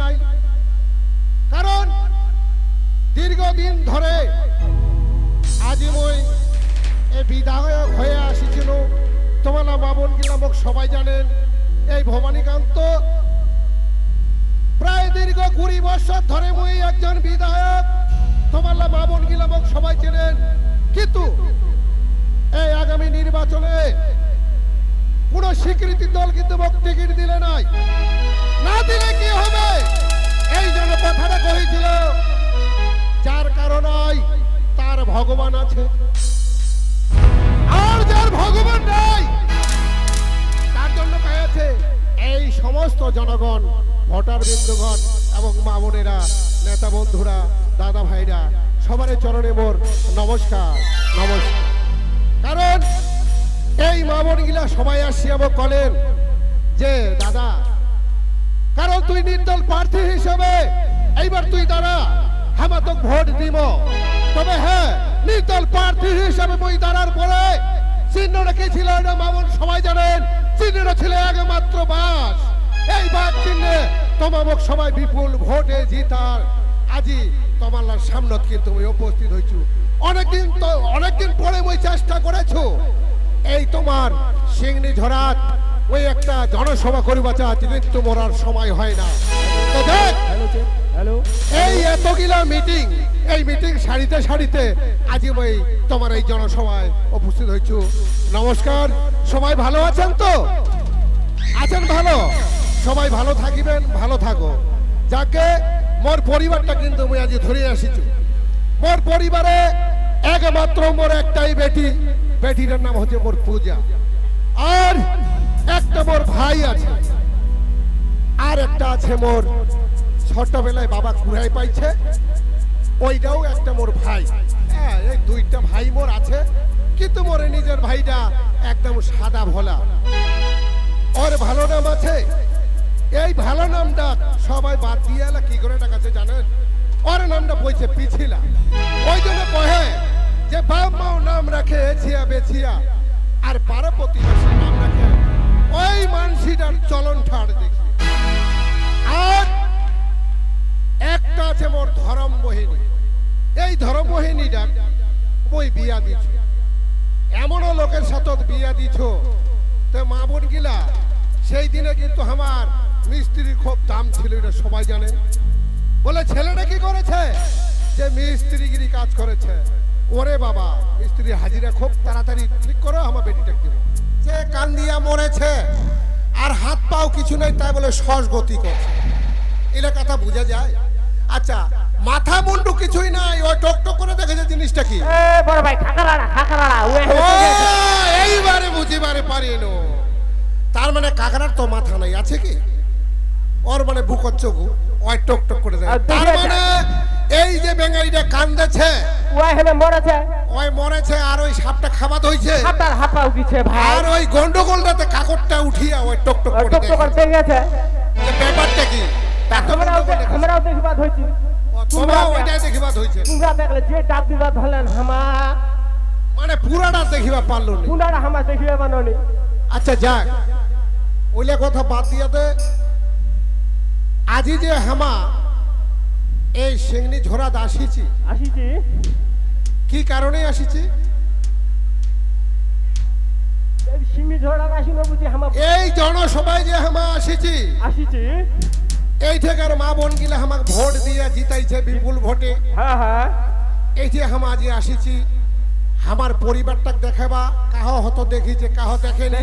নাই, কারণ দীর্ঘদিন ধরে আজি মই এই বিধায়ক হয়ে আসিছিল। তোমার বাবন গিলামক সবাই জানেন, এই ভবানীকান্ত প্রায় দীর্ঘ 20 বছর ধরে মই একজন বিধায়ক। তোমার বাবন গিলামক সবাই চেনেন, কিন্তু এই আগামী নির্বাচনে কোন স্বীকৃতি দল কিন্তু মোক টিকিট দিলে নাই। না দিলে কি হবে, এই জন্য কথাটা করেছিল, যার কারণে তার ভগবান আছে, আর যার ভগবান নাই তার জন্য কয়েছে এই সমস্ত জনগণ, ভোটার বৃন্দগণ এবং মা বোনেরা, নেতা বন্ধুরা, দাদা ভাইরা, সবার চরণে মোর নমস্কার নমস্কার। কারণ এই মা বোনগুলা সবাই আসিয়া বলেন যে দাদা, কারণ তুই নির্দল প্রার্থী হিসেবে এইবার তুই দাঁড়া, আমরা তো ভোট দিব। তবে হ্যাঁ, নির্দল প্রার্থী হিসেবে মই দাঁড়ার পরে চিহ্ন রেখেছিল, এটা মামুন সবাই জানেন, চিহ্নটা ছিল একমাত্র বাস। এই বাস চিহ্নে তোমার সবাই বিপুল ভোটে জিতার আজি তোমার সামনে কিন্তু আমি উপস্থিত হয়েছি। অনেকদিন পরে মই চেষ্টা করেছো এই তোমার সিংনি ঝরাত ওই একটা জনসভা করিবা চাচ্ছি, কিন্তু মরার সময় হয় না। তো দেখ, এই এতগুলা মিটিং, এই মিটিং সারিতে সারিতে আজি মই তোমার এই জনসভায় উপস্থিত হয়েছি। নমস্কার, সবাই ভালো আছেন তো? আছেন ভালো? সবাই ভালো থাকিবেন, ভালো থাকো। যাকে মোর পরিবারটা কিন্তু মই আজি ধরে আসিছি। মোর পরিবারে একমাত্র মোর একটাই বেটি, বেটিটার নাম হচ্ছে মোর পূজা, আর একটা মোর ভাই আছে, আর একটা আছে মোর ছোটবেলায় বাবা কুড়াই পাইছে, ওইটাও একটা মোর ভাই। হ্যাঁ, এই দুইটা ভাই মোর আছে, কিন্তু মোর নিজের ভাইটা একদম সাদা ভোলা। ওর ভালো নাম আছে, এই ভালো নামটা সবাই বাদ দিয়ে এলা কি করে ডাকাছে জানেন? ওর নামটা পড়ছে পিছিলা। ওই জন্য কহে যে বাপ মাও নাম রাখে এছিয়া বেছিয়া, আর পাড়া প্রতিবেশী নাম রাখে ওই মানসিটার চলন ঠাড় দেখি। আর একটা আছে মোর ধরম মোহিনী, এই ধরম মোহিনীটা ওই বিয়া দিছ, এমনও লোকের সাথে বিয়া দিছ। তো মা বোন গিলা সেই দিনে কিন্তু আমার মিস্ত্রির খুব দাম ছিল, এটা সবাই জানে। বলে ছেলেটা কি করেছে, যে মিস্ত্রিগিরি কাজ করেছে। ওরে বাবা, মিস্ত্রি হাজিরা খুব তাড়াতাড়ি ঠিক করো, আমার বেটিটাকে দিব। যে কান দিয়া মরেছে আর হাত পাও কিছু নেই, তাই বলে সস গতি করছে, এটা কথা বোঝা যায়? আচ্ছা, মাথা মুন্ডু কিছুই নাই, ওই টক টক করে দেখেছে জিনিসটা কি? বড় ভাই কাকারাড়া এইবারে বুঝিবারে পারিনো। তার মানে কাকারার তো মাথা নাই, আছে কি? ওর মানে বুকর চোখু ওই টক টক করে দেয়। তার মানে এই যে বেঙ্গালিটা কান্দেছে, ওই হেলে মরেছে, ওই মরেছে, আর ওই সাপটা খাবাত হইছে, হাতার হাতাও দিছে ভাই, আর ওই গন্ডগোলটাতে কাকড়টা উঠিয়া ওই টক টক করে দেখেছে। যে ব্যাপারটা কি? আমরাও দেখিবাদ হইছি, তোমরা ওইটাই দেখিবাদ হইছে। তোমরা দেখলে যে ডাক দিবাদ হলেন হামা, মানে পুরাটা দেখিবা পারলো না, পুরাটা হামা দেখিবা বাননি। আচ্ছা যাক, ওইলা কথা বাদ দিয়াতে আজি যে হামা এই সিংনি ঝোড়াত আসিছি, কি কারণে আসিছি? সিংনি ঝোড়াত আসিনো বুঝি হামা এই জনসভায় যে হামা আসিছি, এই থেকে আর মা বোন গিলা হামাক ভোট দিয়া জিতাইছে বিপুল ভোটে। হ্যাঁ হ্যাঁ, এই যে হামা আজি আসিছি আমার পরিবারটাকে দেখাবা, কাহ হতো দেখিছে, কাহ দেখেনি,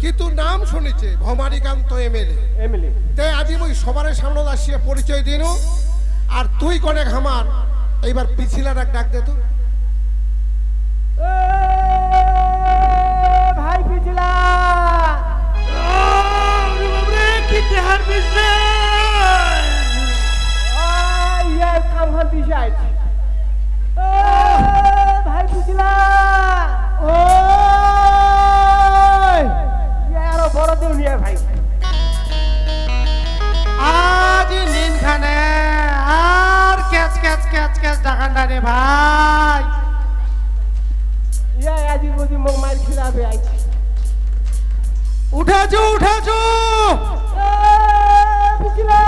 কিন্তু নাম শুনেছে ভবানীকান্ত এমএলএ। তাই আজি মই সবার সামনে আসিয়া পরিচয় দিন। আর তুই কনে আমার এইবার পিছিলা ডাক দে তো ভাই পিছিলা। কি দেহার বিজনেস ইয়ার কাম হল দিশাই। ভাই পিছিলা, ও ইয়ার বড় দিন নিয়ে ভাই আজ নিনখানে আর ক্যাচ ক্যাচ ক্যাচ ক্যাচ ডাকান্ডা রে ভাই। ইয়া আজি বুঝি মোক মার খিলাবে আইছি। উঠাছো উঠাছো পিছিলা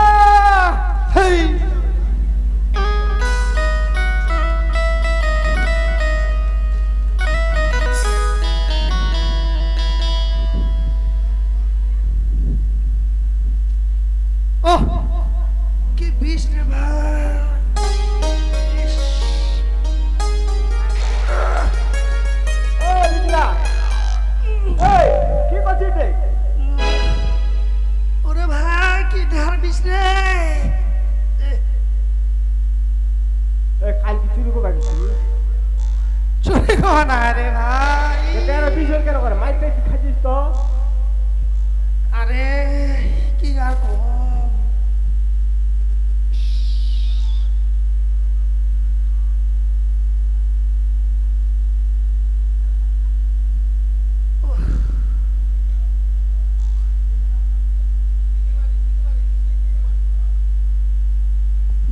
হারবিস রে কালকে চুরি করবা কিছু চুরি কর না রে ভাই তেরো বিশর কেন করে মাইতে খাচ্ছিস তো আরে কি আর কম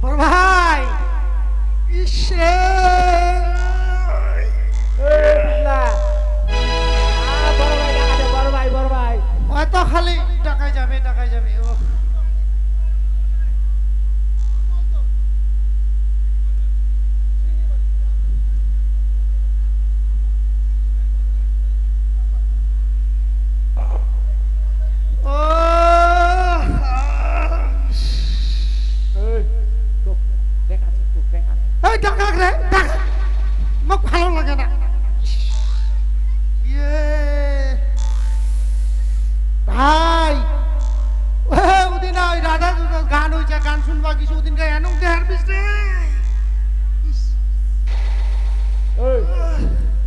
বড় ভাই ইসে বড় ভাই হয়তো খালি টাকায় যাবে ও এই টাকা রে টাকা মোক ভালো লাগে না ইয়ে ভাই ওদিন ওই রাধা গান হয়েছে গান শুনবা কিছু ওদিন এনুক দেহার পিছনে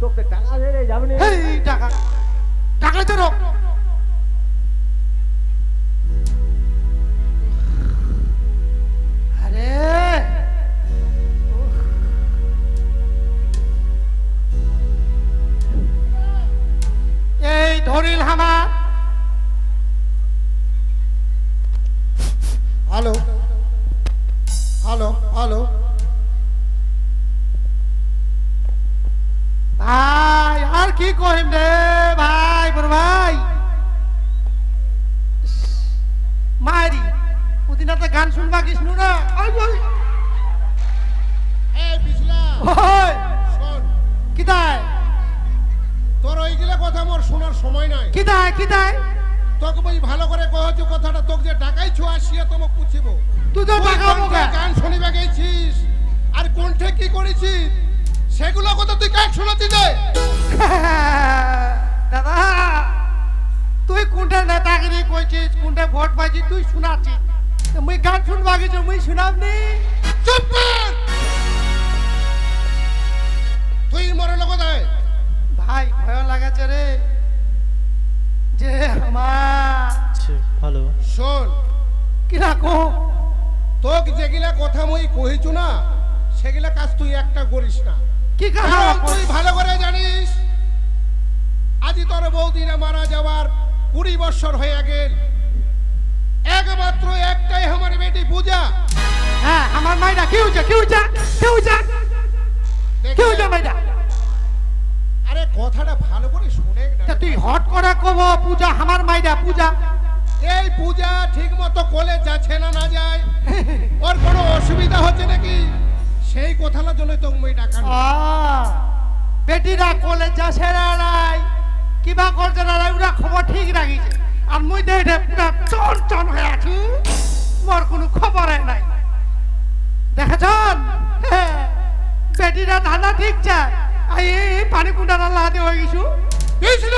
তোকে টাকা দিয়ে যাবে না এই টাকা টাকা তো রোক আরে এই ধরিল হামা হ্যালো হ্যালো হ্যালো ভাই আর কি কহিম রে ভাই বড় ভাই মারি ওদিন একটা গান শুনবা কি শুনো না এই বিছলা ওই শোন কি দায় তোর ওইগুলা কথা মোর শোনার সময় নাই কি দায় তোকে বই ভালো করে কহছো কথাটা তোকে যে টাকাইছো আসিয়া তোমাকে পুছিব তুই তো টাকা মুখে গান শুনিবা গেছিস আর কোনঠে কি করেছিস সেগুলো কথা তুই কাক শোনাতি দে দাদা তুই কোনটা নেতাগিরি কইছিস কোনটা ভোট পাইছিস তুই শোনাচ্ছিস মুই গান শুনবা গেছি মুই শুনাবনি চুপ কর তুই মরে লোক দেয় ভাই ভয় লাগাছে রে যে আমার হ্যালো শোন কিরা কো তোকে যেগুলা কথা মই কহিছু না সেগুলা কাজ তুই একটা করিস না কি কারণ কথা তুই ভালো করে জানিস আজি তোর বৌদিরা মারা যাওয়ার 20 বছর হয়ে গেল একমাত্র একটাই আমার বেটি পূজা হ্যাঁ আমার মাইডা কি হইছে মাইডা আরে কথাটা ভালো করে শুনে তা তুই হট করে কব পূজা আমার মাইডা পূজা এই পূজা ঠিক মতো কলে যাচ্ছে না না যায় ওর কোনো অসুবিধা হচ্ছে নাকি সেই কথাটার জন্য তো মই ডাকা বেটিরা কলে যাচ্ছে না নাই কিবা করছে না নাই ওরা খবর ঠিক রাখিছে আর মুই দেখে পুরা চন হয়ে আছি মোর কোনো খবরে নাই দেখেছন বেটিরা ধান্দা ঠিক চায় এই পানি কুন্ডা রাল্লা হাতে হয়ে গেছু কৃষ্ণ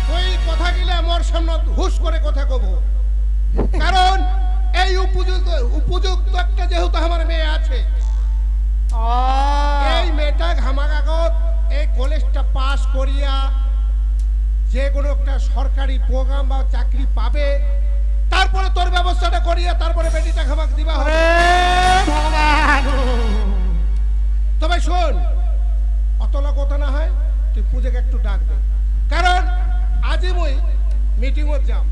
তুই কথা গিলে মোর সামনে হুশ করে কথা কব কারণ এই উপযুক্ত একটা যেহেতু আমার মেয়ে আছে এই মেয়েটা ঘামাকাগত এই কলেজটা পাস করিয়া যে কোনো একটা সরকারি প্রোগ্রাম বা চাকরি পাবে তারপরে তোর ব্যবস্থাটা করিয়া তারপরে বেটিটা ঘামাক দিবা হবে তবে শোন অতলা কথা না হয় তুই পূজাকে একটু ডাক দে কারণ আজি মই মিটিংত যাম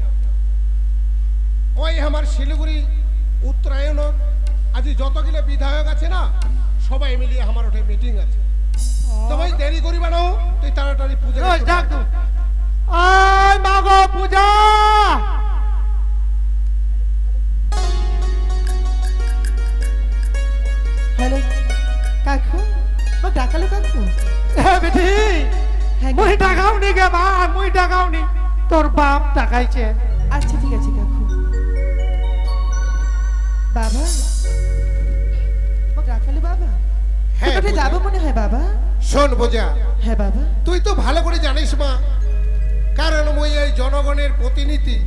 ওই আমার শিলিগুড়ি উত্তরায়ণ আজি যতগুলো বিধায়ক আছে না সবাই মিলিয়ে আমার ওঠে মিটিং আছে তবে দেরি করিবা না তুই তাড়াতাড়ি পূজা ডাক দু আয় মাগো পূজা হ্যালো কাকু ও ডাকালো কাকু বেটি হ্যাঁ মুই টাকাওনি গে মা মুই টাকাওনি তোর বাপ টাকাইছে আচ্ছা ঠিক আছে কাকু বাবা ও ডাকালো বাবা হ্যাঁ, কোথায় পূজা। যাবো মনে হয় বাবা শোন পূজা হ্যাঁ বাবা তুই তো ভালো করে জানিস মা কারণ মই এই জনগণের প্রতিনিধি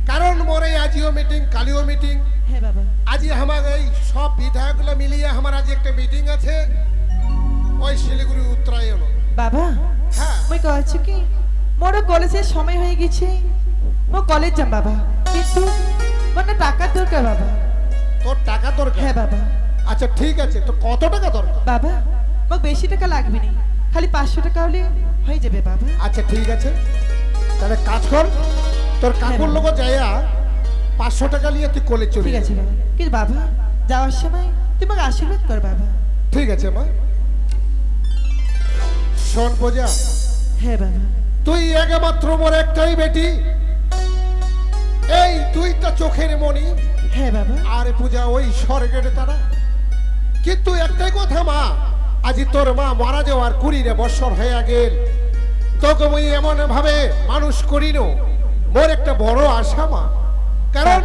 কারণ মোরে আজিও মিটিং কালিও মিটিং হ্যাঁ বাবা আজি আমার এই সব বিধায়কগুলো মিলিয়ে আমার আজ একটা মিটিং আছে ওই শিলিগুড়ি উত্তরায়ণ বাবা হ্যাঁ মই কইছি কি মোর কলেজের সময় হয়ে গেছে মো কলেজ যাম বাবা কিন্তু মানে টাকা দরকার বাবা তোর টাকা দরকার হ্যাঁ বাবা আচ্ছা ঠিক আছে তো কত টাকা দরকার বাবা মোক বেশি টাকা লাগবে না খালি 500 টাকা হলে হয়ে যাবে বাবা আচ্ছা ঠিক আছে তাহলে কাজ কর তোর কাকুর লোক যাইয়া 500 টাকা নিয়ে তুই কলেজ চলে ঠিক যা। আছে বাবা কিন্তু বাবা যাওয়ার সময় তুই আমাকে আশীর্বাদ কর বাবা ঠিক আছে মা শোন পূজা হ্যাঁ বাবা তুই একমাত্র মোর একটাই বেটি এই তুই তো চোখের মনি হ্যাঁ বাবা আর পূজা ওই স্বর্গের তারা কিন্তু একটাই কথা মা আজি তোর মা মারা যাওয়ার 20 বছর হয়ে গেল তোকে মুই এমন ভাবে মানুষ করিনো মোর একটা বড় আশা মা কারণ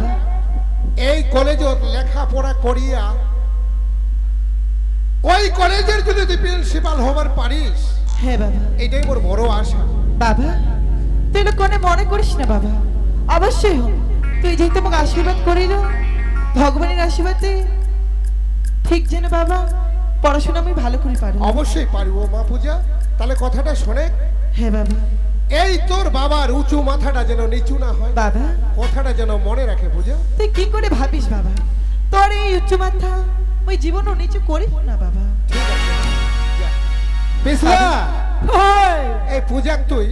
এই কলেজে লেখাপড়া করিয়া ওই কলেজের যদি তুই প্রিন্সিপাল হবার পারিস হ্যাঁ বাবা এটাই মোর বড় আশা বাবা তুই লোক কোনে মনে করিস না বাবা অবশ্যই হোক তুই যেহেতু আমাকে আশীর্বাদ করিল ভগবানের আশীর্বাদে ঠিক যেন বাবা পড়াশোনা আমি ভালো করে পারবো অবশ্যই পারবো মা পূজা তাহলে কথাটা শোনে হ্যাঁ বাবা এই তোর বাবার উঁচু মাথাটা যেন নিচু না হয় বাবা কথাটা যেন মনে রাখে পূজা তুই কি করে ভাবিস বাবা তোর এই উচ্চ মাথা ওই জীবনও নিচু করিস না বাবা ঠিক আছে যা। বিসলা এই পূজা তুই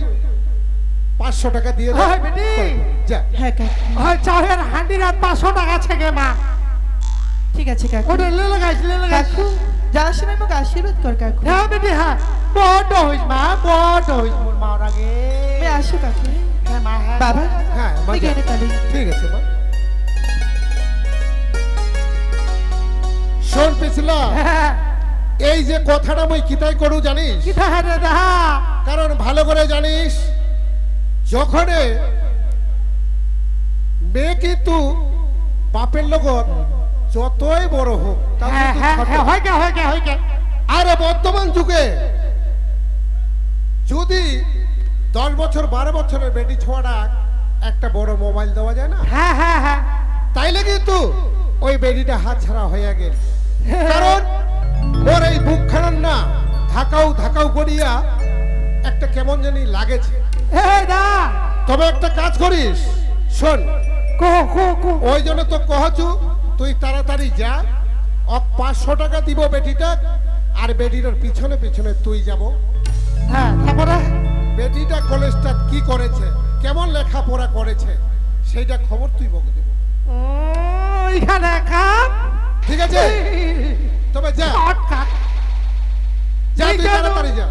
500 টাকা দিয়ে দে। ওই বেটি। যা হ্যাঁ কাকু ওই চাহের হান্ডি রাত 500 টাকা থেকে মা ঠিক আছে কাকু ওটা লে লাগাইস কাকু যাওয়ার সময় আমাকে আশীর্বাদ কর কাকু হ্যাঁ বেটি হ্যাঁ বড় হইস মা বড় হইস মোর মা আগে আমি আসো কাকু হ্যাঁ মা হ্যাঁ বাবা হ্যাঁ মা তুই যা। গেলে কালি ঠিক আছে মা শোন পিছলা হ্যাঁ এই যে কথাটা মই কিতাই করু জানিস কি থাকে রে দেখা কারণ ভালো করে জানিস যখন মেয়ে কিন্তু বাপের লগত যতই বড় হোক তার হ্যাঁ কিন্তু হ্যাঁ ছোট। হ্যাঁ হয় কে আর বর্তমান যুগে যদি 10 বছর 12 বছরের বেটি ছোঁয়াটা একটা বড় মোবাইল দেওয়া যায় না হ্যাঁ হ্যাঁ হ্যাঁ তাইলে কিন্তু ওই বেটিটা হাত ছাড়া হয়ে গেল কারণ ওর এই বুক খানার না ধাকাও করিয়া একটা কেমন জানি লাগেছে এই দা তবে একটা কাজ করিস শোন কো ওই জন্য তো কহছু তুই তাড়াতাড়ি যা 500 টাকা দিব বেটিটা আর বেটিটার পিছনে পিছনে তুই যাব হ্যাঁ তারপরে বেটিটা কলেজটা কি করেছে কেমন লেখাপড়া করেছে সেইটা খবর তুই বকে দিব ওইখানে কাম ঠিক আছে তবে যা শর্টকাট যা তুই এইখানে- তাড়াতাড়ি যা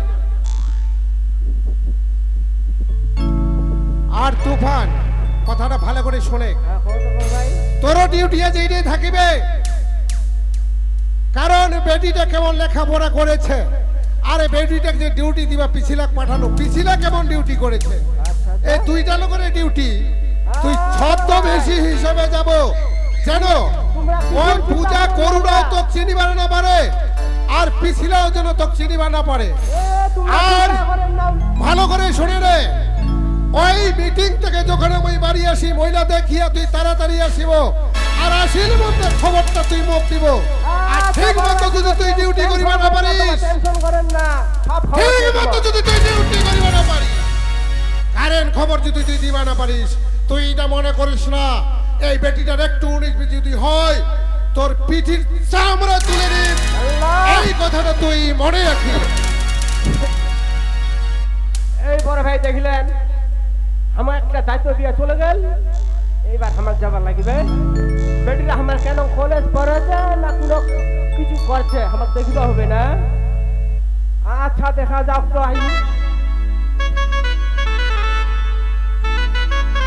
আর তুফান কথাটা ভালো করে শোনে হ্যাঁ কত ভাই তোরও ডিউটি আছে এইটাই থাকিবে কারণ বেটিটা কেমন লেখাপড়া করেছে আরে বেটিটাকে যে ডিউটি দিবা পিছিলাক পাঠানো পিছিলা কেমন ডিউটি করেছে আচ্ছা এই দুইটা লোকের ডিউটি তুই ছদ্ম বেশি হিসেবে যাব যেন ওই পূজা করুণাও তো চিনিবার না পারে আর পিছিলাও যেন তো চিনিবার না পারে আর ভালো করে শুনে রে ওই মিটিং থেকে যখন আমি বাড়ি আসি মহিলা দেখিয়া তুই তাড়াতাড়ি আসিব আর আসির মধ্যে খবরটা তুই মুখ দিব আর ঠিক মতো যদি তুই ডিউটি করিবা না পারিস টেনশন করেন না সব খবর ঠিক দিয়ে মতো দেব। যদি তুই ডিউটি করিবা না পারিস কারেন্ট খবর যদি তুই দিবা না পারিস তুই এটা মনে করিস না এই বেটিটার একটু 19 যদি হয় তোর পিঠির চামড়া তুলে নিন আল্লাহ এই কথাটা তুই মনে রাখিস এই বড় ভাই দেখলেন আমার একটা দায়িত্ব দিয়ে চলে গেল এইবার আমার যাবার লাগবে বেটিরা আমার কেন কলেজ পড়েছে না কোনো কিছু করছে আমার দেখিতে হবে না আচ্ছা দেখা যাক তো আই